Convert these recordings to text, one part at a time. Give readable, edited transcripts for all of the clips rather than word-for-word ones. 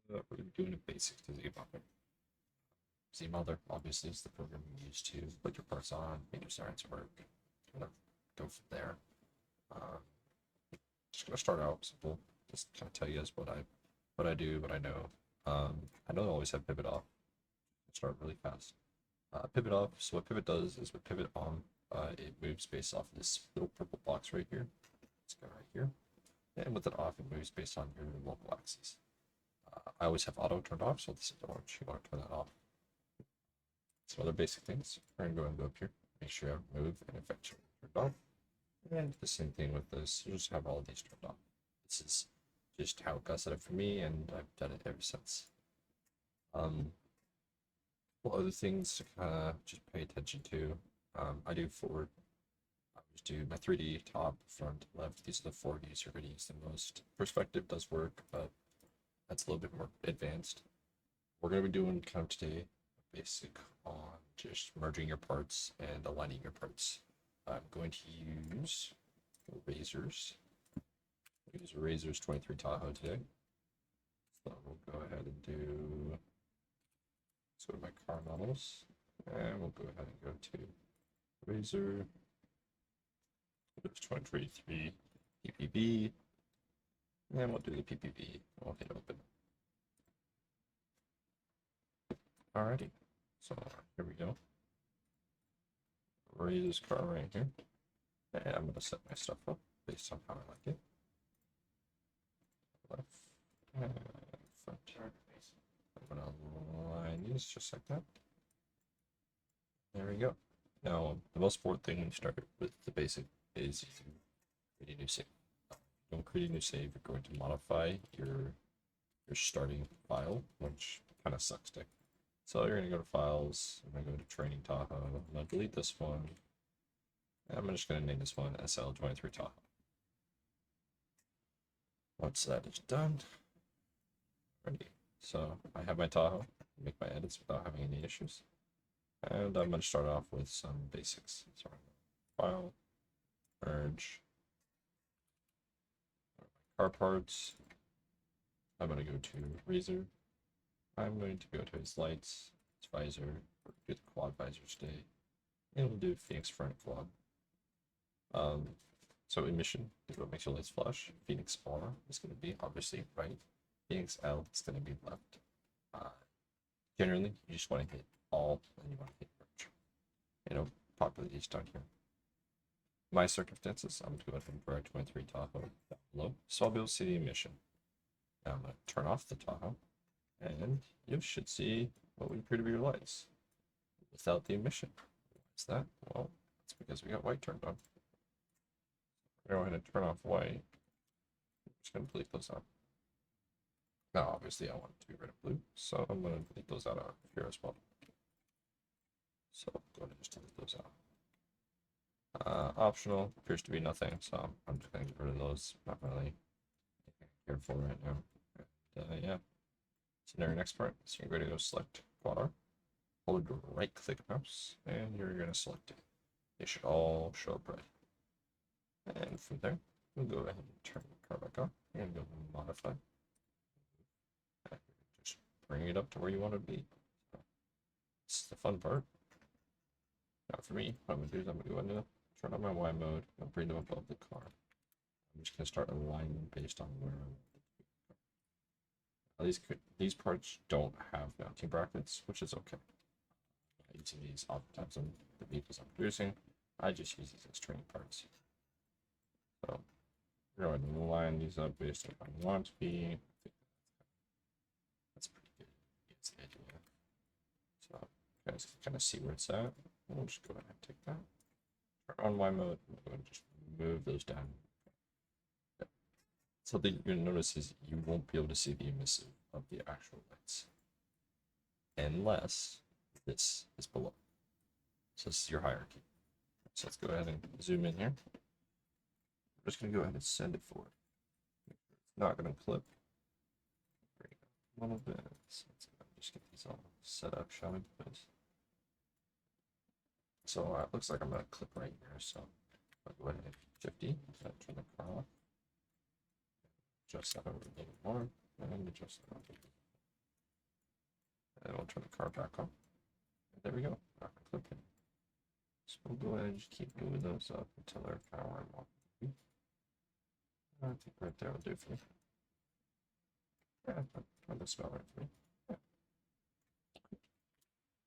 We're going to be doing a basic to ZMother. ZMother obviously is the program you use to put your parts on, make your science work, kind of go from there. Um, just gonna start out simple. Just kind of tell you guys what I do, what I know. I don't always have pivot off. Start really fast. Pivot off. So what pivot does is with pivot on, it moves based off this little purple box right here. Let's go right here. And with it off, it moves based on your local axis. I always have auto turned off, so this is orange. You want to turn that off. Some other basic things. We're gonna go and go up here. Make sure you have move and effect turned off. And the same thing with this. You just have all of these turned off. This is just how it got set up for me, and I've done it ever since. What other things to kind of just pay attention to? I do forward. I just do my 3D top, front, left. These are the four views you're going to use the most. Perspective does work, but that's a little bit more advanced. We're going to be doing kind of today a basic on just merging your parts and aligning your parts. I'm going to use razors. Use razors 23 Tahoe today. So we'll go ahead and do. Let's go to my car models, and we'll go ahead and go to razor. There's 23 PPB, and we'll do the PPB. We'll hit open. Alrighty, so here we go. Razor's car right here, and I'm gonna set my stuff up based on how I like it. Left and front. I'm gonna align these just like that. There we go. Now, the most important thing when you start with the basic is you create a new save. Don't create a new save, you're going to modify your starting file, which kind of sucks dick. So you're gonna go to files, I'm gonna go to training Tahoe, I'm gonna delete this one, and I'm just gonna name this one SL23 Tahoe. Once that is done, ready. So I have my Tahoe, make my edits without having any issues. And I'm going to start off with some basics. So file, merge, car parts. I'm going to go to razor. I'm going to go to his lights, his visor, do the quad visor today, and we'll do Phoenix front quad. So emission is what makes your lights flash. Phoenix R is going to be obviously right. Phoenix L is going to be left. Generally, you just want to hit all, and you want to hit merge. It'll populate these down here. My circumstances, I'm going to go ahead and drag 23 Tahoe down below, so I'll be able to see the emission. Now I'm going to turn off the Tahoe, and you should see what would appear to be your lights without the emission. Why is that? Well, it's because we got white turned on. Go ahead and turn off white. I'm just going to delete those out. Now, obviously, I want it to be red and blue, so I'm going to delete those out here as well. So go ahead and just delete those out. Optional appears to be nothing, so I'm just going to get rid of those. Not really care for right now. And, yeah. So now your next part, so you're going to go select quad R, hold your right click mouse, and you're going to select it. They should all show up right. And from there, we'll go ahead and turn the car back on. You're going to go modify. Just bring it up to where you want to be. This is the fun part. Now for me, what I'm going to do is I'm going to go into turn on my Y mode and bring them above the car. I'm just going to start aligning based on where I want it to be. These parts don't have mounting brackets, which is okay. I'm using these oftentimes on the vehicles I'm producing. I just use these as training parts. So we're going to line these up based on what I want to be. That's pretty good. It's the idea. So you guys can kind of see where it's at. We'll just go ahead and take that. Turn on Y mode. We'll go ahead and just move those down. Yep. Something you're going to notice is you won't be able to see the emissive of the actual lights unless this is below. So this is your hierarchy. So let's go ahead and zoom in here. I'm just going to go ahead and send it forward. It's not going to clip. Bring it up a little bit. So let's just get these all set up, shall we, please? So it looks like I'm going to clip right here. So I'll go ahead and hit 50. Turn the car off. Adjust that over a little more. And adjust that over. Then we'll turn the car back on. There we go. Click it. So we'll go ahead and just keep moving those up until they're kind of where I want them to be. I think right there will do for me. Yeah, that looks about right for me. Yeah.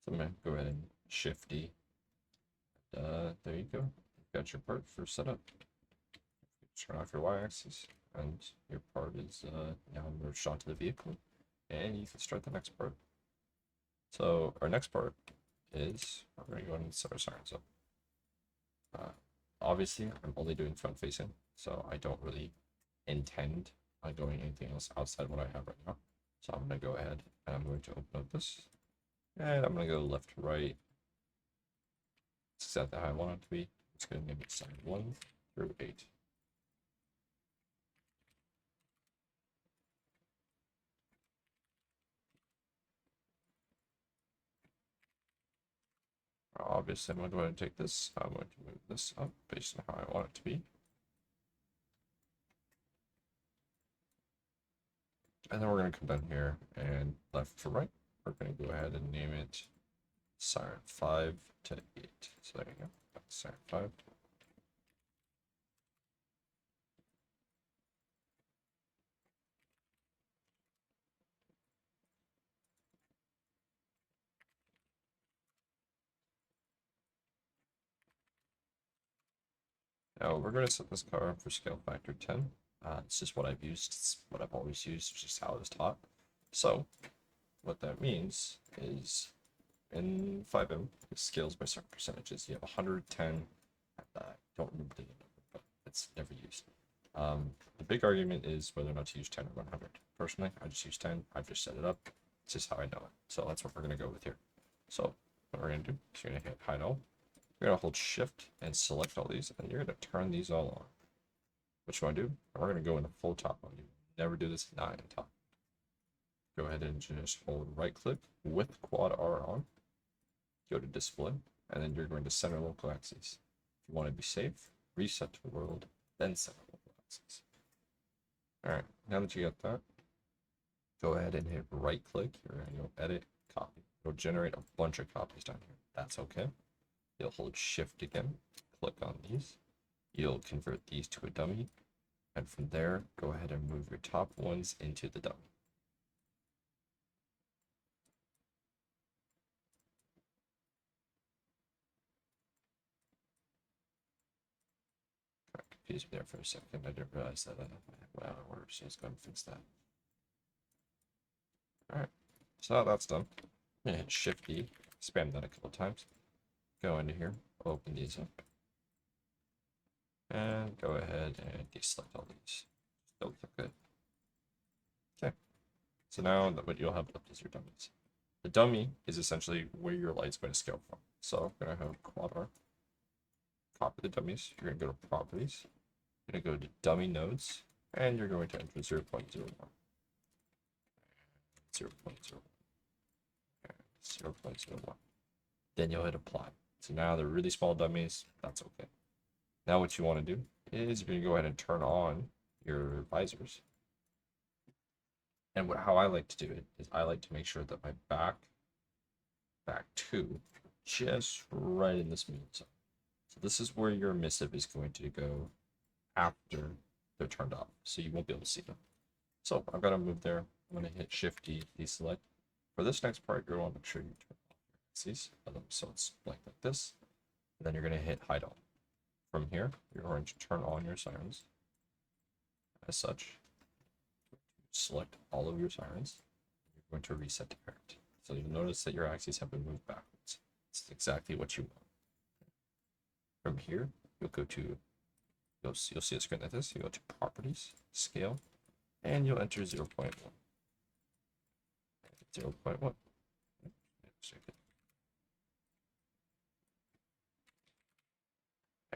So I'm gonna go ahead and Shift D. There you go. You've got your part for setup. Turn off your Y-axis, and your part is now merged onto the vehicle, and you can start the next part. So our next part is we're going to go ahead and set our sirens up. Obviously, I'm only doing front facing, so I don't really intend on doing anything else outside what I have right now. So I'm going to go ahead and I'm going to open up this, and I'm going to go left to right. It's exactly how I want it to be. It's going to name it sign 1 through 8. Obviously, I'm going to go ahead and take this. I'm going to move this up based on how I want it to be. And then we're going to come down here and left to right. We're going to go ahead and name it Siren 5 to 8. So there you go. That's Siren 5. Now we're going to set this car up for scale factor 10. It's just what I've used. It's what I've always used. It's just how it was taught. So what that means is in Fivem, it scales by certain percentages. You have 110. I don't remember the number, but it's never used. The big argument is whether or not to use 10 or 100. Personally, I just use 10. I've just set it up. It's just how I know it. So that's what we're going to go with here. So what we're going to do is you're going to hit hide all. You're going to hold shift and select all these, and you're going to turn these all on. What you want to do, we're going to go into full top mode. You never do this not in top. Go ahead and just hold right click with quad R on. Go to display, and then you're going to center local axes. If you want to be safe, reset to world, then center local axes. Alright, now that you got that, go ahead and hit right click here and you'll edit copy. It'll generate a bunch of copies down here. That's okay. You'll hold shift again, click on these. You'll convert these to a dummy, and from there, go ahead and move your top ones into the dummy. Got confused me there for a second. I didn't realize that I went out of order, so let's go ahead and fix that. Alright, so now that's done. I'm gonna hit Shift D, spam that a couple times. Go into here, open these up, and go ahead and deselect all these. Double click it. Okay. So now what you'll have left is your dummies. The dummy is essentially where your light's going to scale from. So I'm going to have quad R. Copy the dummies. You're going to go to properties. You're going to go to dummy nodes, and you're going to enter 0.01. 0.01. 0.01. Then you'll hit apply. So now they're really small dummies. That's okay. Now what you want to do is you're going to go ahead and turn on your visors. And how I like to do it is I like to make sure that my back two, just right in this middle zone. So this is where your emissive is going to go after they're turned off. So you won't be able to see them. So I've got to move there. I'm going to hit Shift D, deselect. For this next part, you're going to make sure you turn off your axes. So it's like this. And then you're going to hit hide all. From here, you're going to turn on your sirens. As such, select all of your sirens. You're going to reset to parent. So you'll notice that your axes have been moved backwards. It's exactly what you want. From here, you'll go to, you'll see a screen like this. You go to properties, scale, and you'll enter 0.1. 0.1.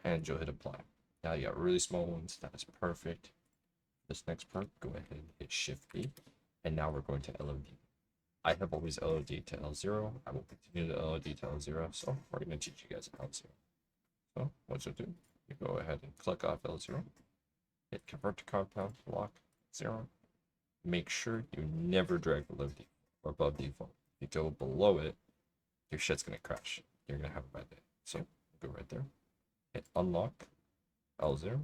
And you'll hit apply. Now you got really small ones. That is perfect. This next part, go ahead and hit Shift B, and now we're going to LOD. I have always LOD to L0. I will continue to LOD to L0, so we're going to teach you guys L0. So what you'll do, you go ahead and click off L0, hit Convert to Compound, lock 0. Make sure you never drag below default or above default. If you go below it, your shit's gonna crash. You're gonna have a bad day. So go right there, hit unlock, L0,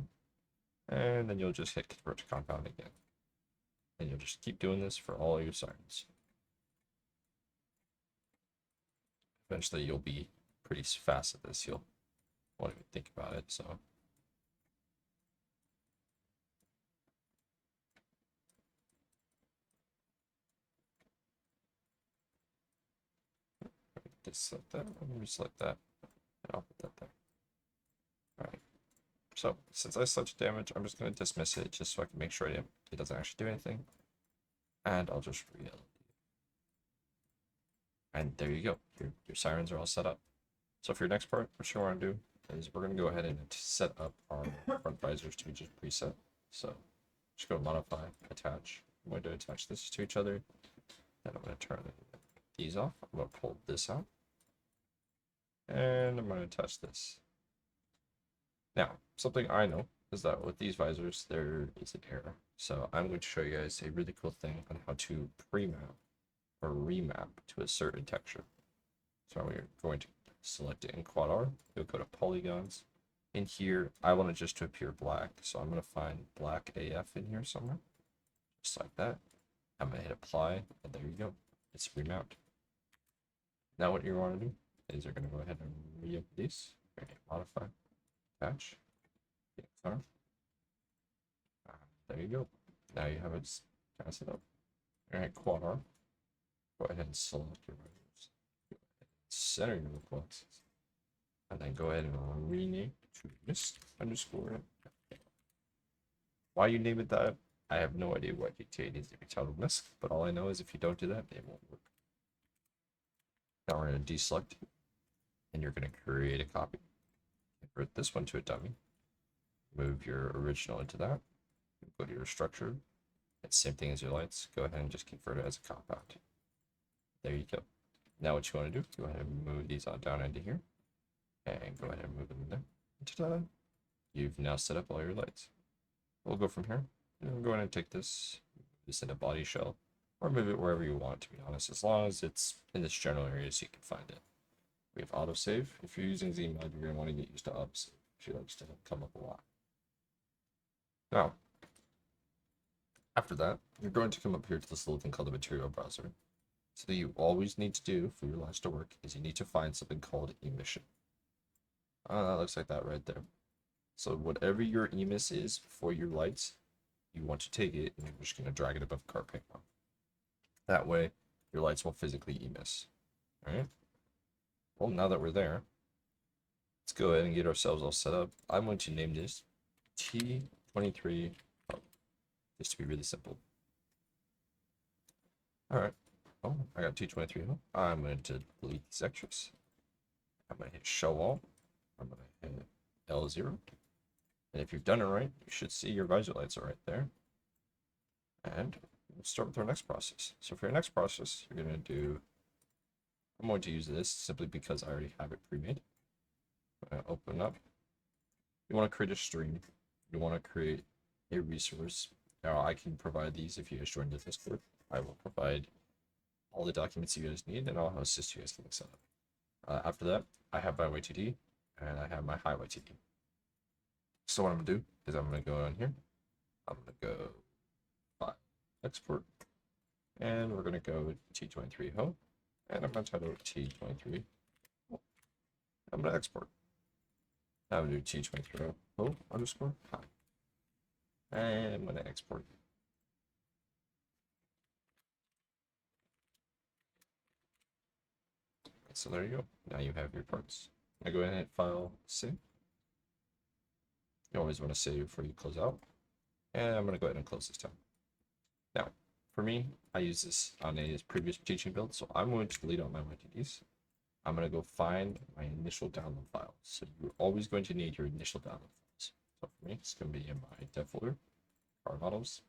and then you'll just hit convert to compound again. And you'll just keep doing this for all your sirens. Eventually you'll be pretty fast at this. You'll won't even think about it. So just select that. Let me select that. And I'll put that there. Alright. So since I selected damage, I'm just gonna dismiss it just so I can make sure it doesn't actually do anything. And I'll just re-LED. And there you go. Your sirens are all set up. So for your next part, what you want to do is we're going to go ahead and set up our front visors to be just preset. So just go modify, attach. I'm going to attach this to each other. Then I'm going to turn these off. I'm going to pull this out. And I'm going to attach this. Now, something I know is that with these visors, there is an error. So I'm going to show you guys a really cool thing on how to pre-map or remap to a certain texture. So we're going to select it in quad R. You'll go to polygons. In here, I want it just to appear black. So I'm going to find black AF in here somewhere. Just like that. I'm going to hit apply, and there you go. It's remapped. Now what you want to do is you're going to go ahead and re-up these. You're going to modify, attach, there you go. Now you have it kind of set up. All right, quad R. Go ahead and select your values. Center your requests. And then go ahead and rename to mist underscore. Why you name it that, I have no idea why GTA needs to be titled mist, but all I know is if you don't do that, it won't work. Now we're going to deselect, and you're going to create a copy. Convert this one to a dummy. Move your original into that. Go to your structure. It's the same thing as your lights. Go ahead and just convert it as a compound. There you go. Now what you want to do, go ahead and move these on down into here. And go ahead and move them in there. Ta-da! You've now set up all your lights. We'll go from here. And go ahead and take this in a body shell. Or move it wherever you want, to be honest. As long as it's in this general area so you can find it. We have autosave. If you're using Zmod, you're going to want to get used to autosave. She likes to come up a lot. Now, after that, you're going to come up here to this little thing called the material browser. So that you always need to do for your lights to work is you need to find something called emission. That looks like that right there. So whatever your emis is for your lights, you want to take it and you're just going to drag it above car paint. That way, your lights won't physically emis. Alright? Well, now that we're there, let's go ahead and get ourselves all set up. I'm going to name this T23 hub, just to be really simple. Alright. Oh, I got T23 hub. I'm going to delete these extras. I'm going to hit show all. I'm going to hit L0. And if you've done it right, you should see your visor lights are right there. And we'll start with our next process. So for your next process, you're going to do, I'm going to use this simply because I already have it pre-made. I'm going to open up. You want to create a stream. You want to create a resource. Now I can provide these if you guys join the Discord. I will provide all the documents you guys need and I'll assist you guys getting set up. After that, I have my YTD and I have my high YTD. So what I'm going to do is I'm going to go on here. I'm going to go file, export, and we're going to go T23 home, and I'm going to title it T23. I'm going to export. Now I'm going to do T23 home underscore high. And I'm going to export. So there you go. Now you have your parts. I go ahead and hit file, save. You always want to save before you close out. And I'm going to go ahead and close this time. Now, for me, I use this on a previous teaching build, so I'm going to delete all my YTDs. I'm going to go find my initial download file. So you're always going to need your initial download files. So for me, it's going to be in my dev folder, car models,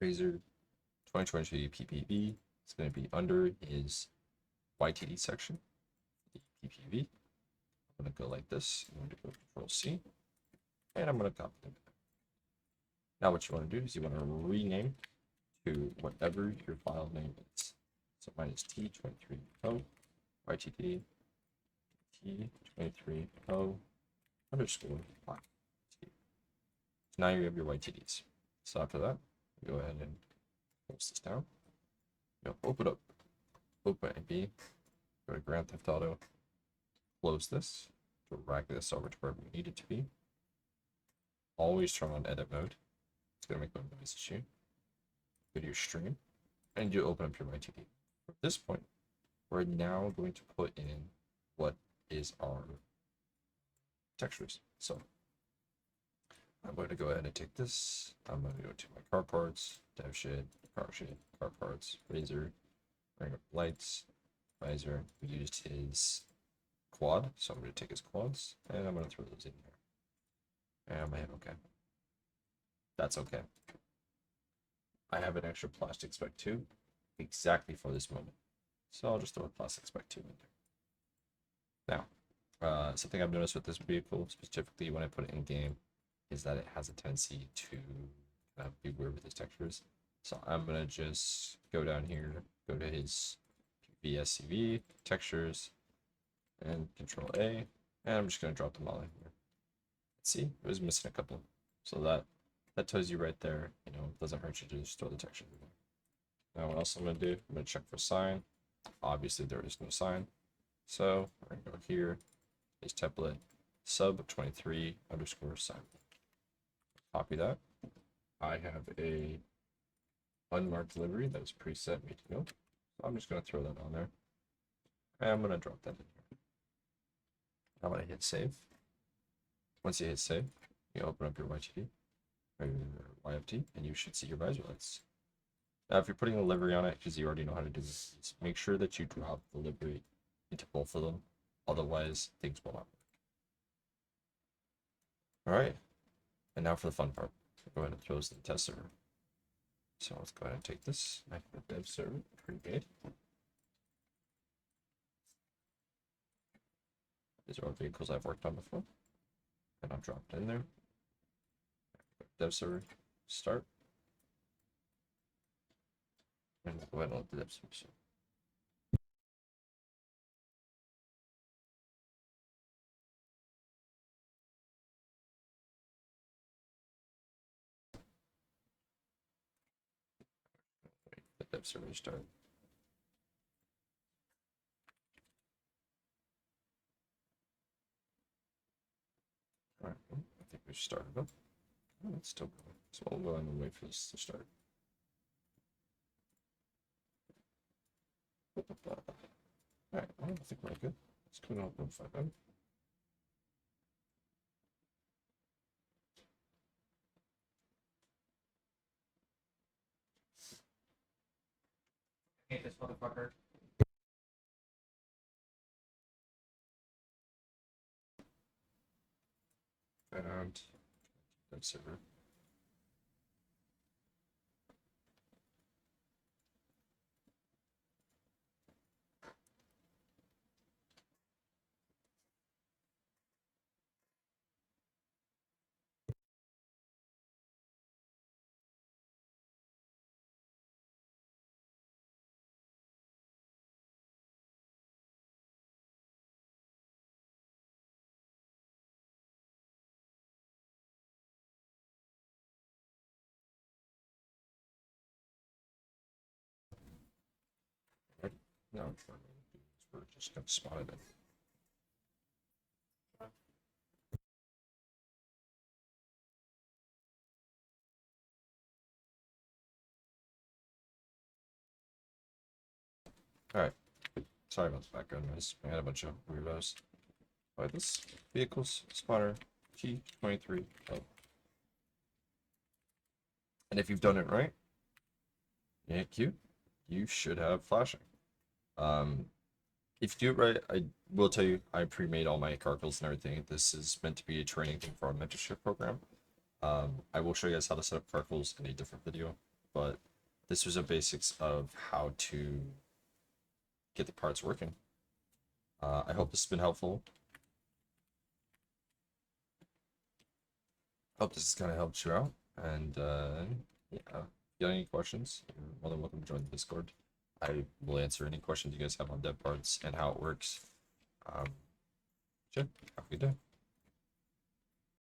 Razor 2023 PPV. It's going to be under his YTD section, the PPV. I'm going to go like this. I'm going to go Control C, and I'm going to copy them. Now what you want to do is you want to rename to whatever your file name is. So mine is T23 O YTD T23 O underscore Y. So now you have your YTDs. So after that, go ahead and close this down. You'll open up OpenIP, go to Grand Theft Auto, close this, drag this over to where we need it to be. Always turn on edit mode. It's gonna make no noise issue. Go to your stream, and you open up your YTD. From this point, we're now going to put in what is our textures. So I'm going to go ahead and take this. I'm going to go to my car parts, dev shade, car parts, razor, bring up lights, visor. We used his quad, so I'm going to take his quads and I'm going to throw those in there. And I'm going to hit OK. That's okay. I have an extra plastic spec 2 exactly for this moment. So I'll just throw a plastic spec 2 in there. Now, something I've noticed with this vehicle, specifically when I put it in game, is that it has a tendency to be weird with his textures. So I'm going to just go down here, go to his VSCV, textures, and Control A, and I'm just going to drop them all in here. See, it was missing a couple. So that tells you right there, you know, it doesn't hurt you to just throw the texture in there. Now what else I'm going to do, I'm going to check for sign. Obviously there is no sign. So we're going to go here, his template, sub 23 underscore sign. Copy that. I have a unmarked livery that is preset ready to go. So I'm just going to throw that on there. And I'm going to drop that in here. I'm going to hit save. Once you hit save, you open up your YTD or your YFT, and you should see your visor lights. Now, if you're putting a livery on it, because you already know how to do this, make sure that you drop the livery into both of them. Otherwise, things will not work. All right. And now for the fun part. Go ahead and throw this in the test server. So let's go ahead and take this, make the dev server create. These are all vehicles I've worked on before. And I'll drop it in there. Dev server, start. And we'll go ahead and let the dev server start. The dev server start. All right, I think we started up. Oh, it's still going. So we'll go ahead and wait for this to start. All right, I think we're good. Let's go to open Fivem. Hate this motherfucker. And dev server. No, we're just gonna spot it in. All right. Sorry about the background noise. I had a bunch of weirdos. By this vehicle's spotter T23. Oh. And if you've done it right, yeah, Q, you should have flashing. If you do it right, I will tell you I pre-made all my carcals and everything. This is meant to be a training thing for our mentorship program. I will show you guys how to set up carcals in a different video, but this was the basics of how to get the parts working. I hope this has been helpful. Hope this has kind of helped you out. And yeah, if you got any questions, you're more than welcome to join the Discord. I will answer any questions you guys have on dev parts and how it works. Sure. Have a good day.